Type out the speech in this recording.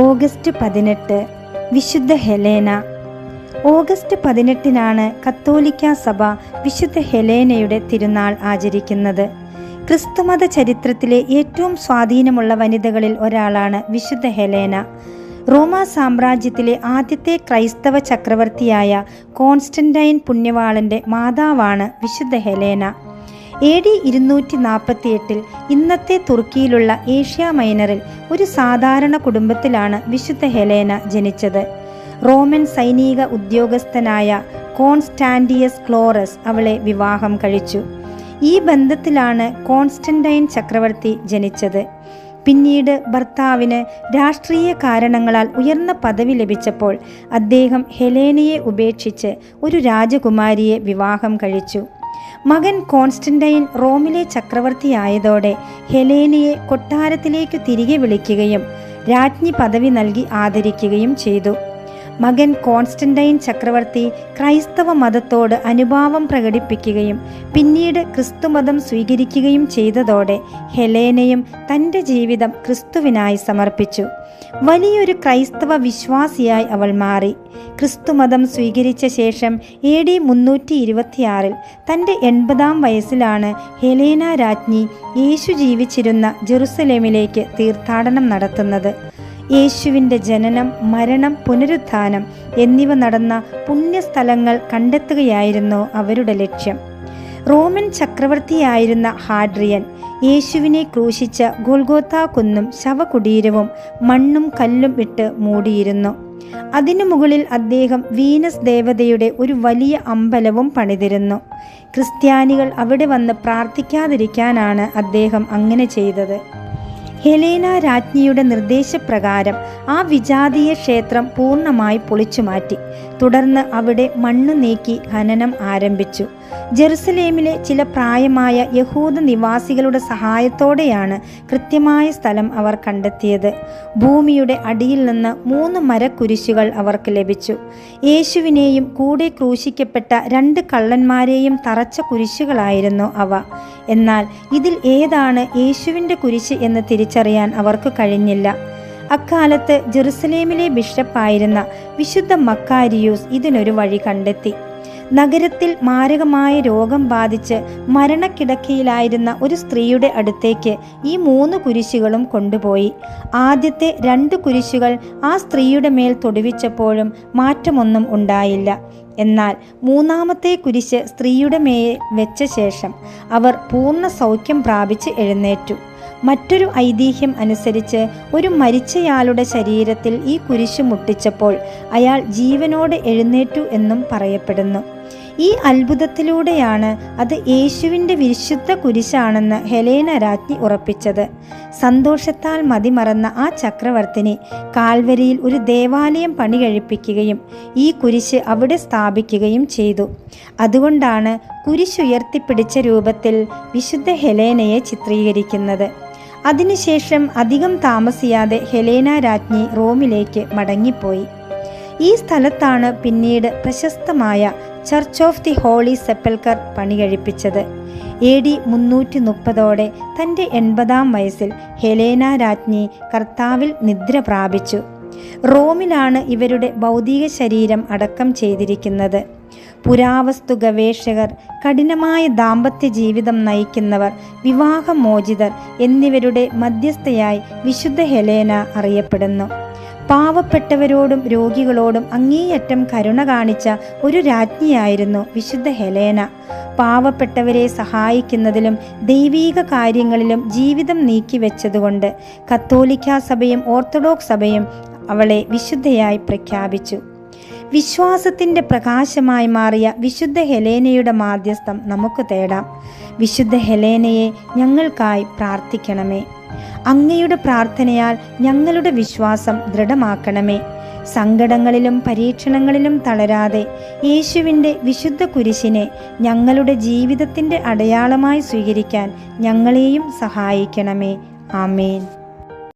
August 18 വിശുദ്ധ Helena. August 18-നാണ് കത്തോലിക്കാ സഭ വിശുദ്ധ ഹെലേനയുടെ തിരുനാൾ ആചരിക്കുന്നത്. ക്രിസ്തുമത ചരിത്രത്തിലെ ഏറ്റവും സ്വാധീനമുള്ള വനിതകളിൽ ഒരാളാണ് വിശുദ്ധ ഹെലേന. റോമാ സാമ്രാജ്യത്തിലെ ആദ്യത്തെ ക്രൈസ്തവ ചക്രവർത്തിയായ കോൺസ്റ്റന്റൈൻ പുണ്യവാളന്റെ മാതാവാണ് വിശുദ്ധ ഹെലേന. AD 248 ഇന്നത്തെ തുർക്കിയിലുള്ള ഏഷ്യ മൈനറിൽ ഒരു സാധാരണ കുടുംബത്തിലാണ് വിശുദ്ധ ഹെലേന ജനിച്ചത്. റോമൻ സൈനിക ഉദ്യോഗസ്ഥനായ കോൺസ്റ്റാന്റിയസ് ക്ലോറസ് അവളെ വിവാഹം കഴിച്ചു. ഈ ബന്ധത്തിലാണ് കോൺസ്റ്റന്റൈൻ ചക്രവർത്തി ജനിച്ചത്. പിന്നീട് ഭർത്താവിന് രാഷ്ട്രീയ കാരണങ്ങളാൽ ഉയർന്ന പദവി ലഭിച്ചപ്പോൾ അദ്ദേഹം ഹെലേനയെ ഉപേക്ഷിച്ച് ഒരു രാജകുമാരിയെ വിവാഹം കഴിച്ചു. മകൻ കോൺസ്റ്റന്റൈൻ റോമിലെ ചക്രവർത്തിയായതോടെ ഹെലേനയെ കൊട്ടാരത്തിലേക്ക് തിരികെ വിളിക്കുകയും രാജ്ഞി പദവി നൽകി ആദരിക്കുകയും ചെയ്തു. മകൻ കോൺസ്റ്റന്റൈൻ ചക്രവർത്തി ക്രൈസ്തവ മതത്തോട് അനുഭാവം പ്രകടിപ്പിക്കുകയും പിന്നീട് ക്രിസ്തുമതം സ്വീകരിക്കുകയും ചെയ്തതോടെ ഹെലേനയും തൻ്റെ ജീവിതം ക്രിസ്തുവിനായി സമർപ്പിച്ചു. വലിയൊരു ക്രൈസ്തവ വിശ്വാസിയായി അവൾ മാറി. ക്രിസ്തുമതം സ്വീകരിച്ച ശേഷം AD 326 തൻ്റെ 80-ാം വയസ്സിലാണ് ഹെലേന രാജ്ഞി യേശു ജീവിച്ചിരുന്ന ജെറുസലേമിലേക്ക് തീർത്ഥാടനം നടത്തുന്നത്. യേശുവിൻ്റെ ജനനം, മരണം, പുനരുത്ഥാനം എന്നിവ നടന്ന പുണ്യസ്ഥലങ്ങൾ കണ്ടെത്തുകയായിരുന്നു അവരുടെ ലക്ഷ്യം. റോമൻ ചക്രവർത്തിയായിരുന്ന ഹാഡ്രിയൻ യേശുവിനെ ക്രൂശിച്ച ഗോൽഗോത്ത കുന്നും ശവകുടീരവും മണ്ണും കല്ലും ഇട്ട് മൂടിയിരുന്നു. അതിനു മുകളിൽ അദ്ദേഹം വീനസ് ദേവതയുടെ ഒരു വലിയ അമ്പലവും പണിതിരുന്നു. ക്രിസ്ത്യാനികൾ അവിടെ വന്ന് പ്രാർത്ഥിക്കാതിരിക്കാനാണ് അദ്ദേഹം അങ്ങനെ ചെയ്തത്. ഹെലേന രാജ്ഞിയുടെ നിർദ്ദേശപ്രകാരം ആ വിജാതീയ ക്ഷേത്രം പൂർണ്ണമായി പൊളിച്ചുമാറ്റി. തുടർന്ന് അവിടെ മണ്ണ് നീക്കി ഖനനം ആരംഭിച്ചു. ജെറുസലേമിലെ ചില പ്രായമായ യഹൂദ നിവാസികളുടെ സഹായത്തോടെയാണ് കൃത്യമായ സ്ഥലം അവർ കണ്ടെത്തിയത്. ഭൂമിയുടെ അടിയിൽ നിന്ന് 3 മരക്കുരിശുകൾ അവർക്ക് ലഭിച്ചു. യേശുവിനെയും കൂടെ ക്രൂശിക്കപ്പെട്ട 2 കള്ളന്മാരെയും തറച്ച കുരിശുകളായിരുന്നു അവ. എന്നാൽ ഇതിൽ ഏതാണ് യേശുവിൻ്റെ കുരിശ് എന്ന് തിരിച്ചറിയാൻ അവർക്ക് കഴിഞ്ഞില്ല. അക്കാലത്ത് ജെറുസലേമിലെ ബിഷപ്പായിരുന്ന വിശുദ്ധ മക്കാരിയൂസ് ഇതിനൊരു വഴി കണ്ടെത്തി. നഗരത്തിൽ മാരകമായ രോഗം ബാധിച്ച് മരണക്കിടക്കയിലായിരുന്ന ഒരു സ്ത്രീയുടെ അടുത്തേക്ക് ഈ 3 കുരിശുകളും കൊണ്ടുപോയി. ആദ്യത്തെ 2 കുരിശുകൾ ആ സ്ത്രീയുടെ മേൽ തൊടുവിച്ചപ്പോഴും മാറ്റമൊന്നും ഉണ്ടായില്ല. എന്നാൽ 3-ാമത്തെ കുരിശ് സ്ത്രീയുടെ മേൽ വെച്ച ശേഷം അവർ പൂർണ്ണ സൗഖ്യം പ്രാപിച്ച് എഴുന്നേറ്റു. മറ്റൊരു ഐതിഹ്യം അനുസരിച്ച് ഒരു മരിച്ചയാളുടെ ശരീരത്തിൽ ഈ കുരിശ് മുട്ടിച്ചപ്പോൾ അയാൾ ജീവനോടെ എഴുന്നേറ്റു എന്നും പറയപ്പെടുന്നു. ഈ അത്ഭുതത്തിലൂടെയാണ് അത് യേശുവിൻ്റെ വിശുദ്ധ കുരിശാണെന്ന് ഹെലേന രാജ്ഞി ഉറപ്പിച്ചത്. സന്തോഷത്താൽ മതിമറന്ന ആ ചക്രവർത്തിനി കാൽവരിയിൽ ഒരു ദേവാലയം പണി കഴിപ്പിക്കുകയും ഈ കുരിശ് അവിടെ സ്ഥാപിക്കുകയും ചെയ്തു. അതുകൊണ്ടാണ് കുരിശുയർത്തിപ്പിടിച്ച രൂപത്തിൽ വിശുദ്ധ ഹെലേനയെ ചിത്രീകരിക്കുന്നത്. അതിനുശേഷം അധികം താമസിയാതെ ഹെലേന രാജ്ഞി റോമിലേക്ക് മടങ്ങിപ്പോയി. ഈ സ്ഥലത്താണ് പിന്നീട് പ്രശസ്തമായ ചർച്ച് ഓഫ് ദി ഹോളി സെപ്പൽക്കർ പണി കഴിപ്പിച്ചത്. AD 330 തൻ്റെ 80-ാം വയസ്സിൽ ഹെലേന രാജ്ഞി കർത്താവിൽ നിദ്ര പ്രാപിച്ചു. റോമിലാണ് ഇവരുടെ ഭൗതിക ശരീരം അടക്കം ചെയ്തിരിക്കുന്നത്. പുരാവസ്തു ഗവേഷകർ, കഠിനമായ ദാമ്പത്യ ജീവിതം നയിക്കുന്നവർ, വിവാഹമോചിതർ എന്നിവരുടെ മധ്യസ്ഥയായി വിശുദ്ധ ഹെലേന അറിയപ്പെടുന്നു. പാവപ്പെട്ടവരോടും രോഗികളോടും അങ്ങേയറ്റം കരുണ കാണിച്ച ഒരു രാജ്ഞിയായിരുന്നു വിശുദ്ധ ഹെലേന. പാവപ്പെട്ടവരെ സഹായിക്കുന്നതിലും ദൈവീക കാര്യങ്ങളിലും ജീവിതം നീക്കിവെച്ചതുകൊണ്ട് കത്തോലിക്കാ സഭയും ഓർത്തഡോക്സ് സഭയും അവളെ വിശുദ്ധയായി പ്രഖ്യാപിച്ചു. വിശ്വാസത്തിൻ്റെ പ്രകാശമായി മാറിയ വിശുദ്ധ ഹെലേനയുടെ മാധ്യസ്ഥം നമുക്ക് തേടാം. വിശുദ്ധ ഹെലേനയെ ഞങ്ങൾക്കായി പ്രാർത്ഥിക്കണമേ. അങ്ങയുടെ പ്രാർത്ഥനയാൽ ഞങ്ങളുടെ വിശ്വാസം ദൃഢമാക്കണമേ. സങ്കടങ്ങളിലും പരീക്ഷണങ്ങളിലും തളരാതെ യേശുവിൻ്റെ വിശുദ്ധ കുരിശിനെ ഞങ്ങളുടെ ജീവിതത്തിൻ്റെ അടയാളമായി സ്വീകരിക്കാൻ ഞങ്ങളെയും സഹായിക്കണമേ. ആമേൻ.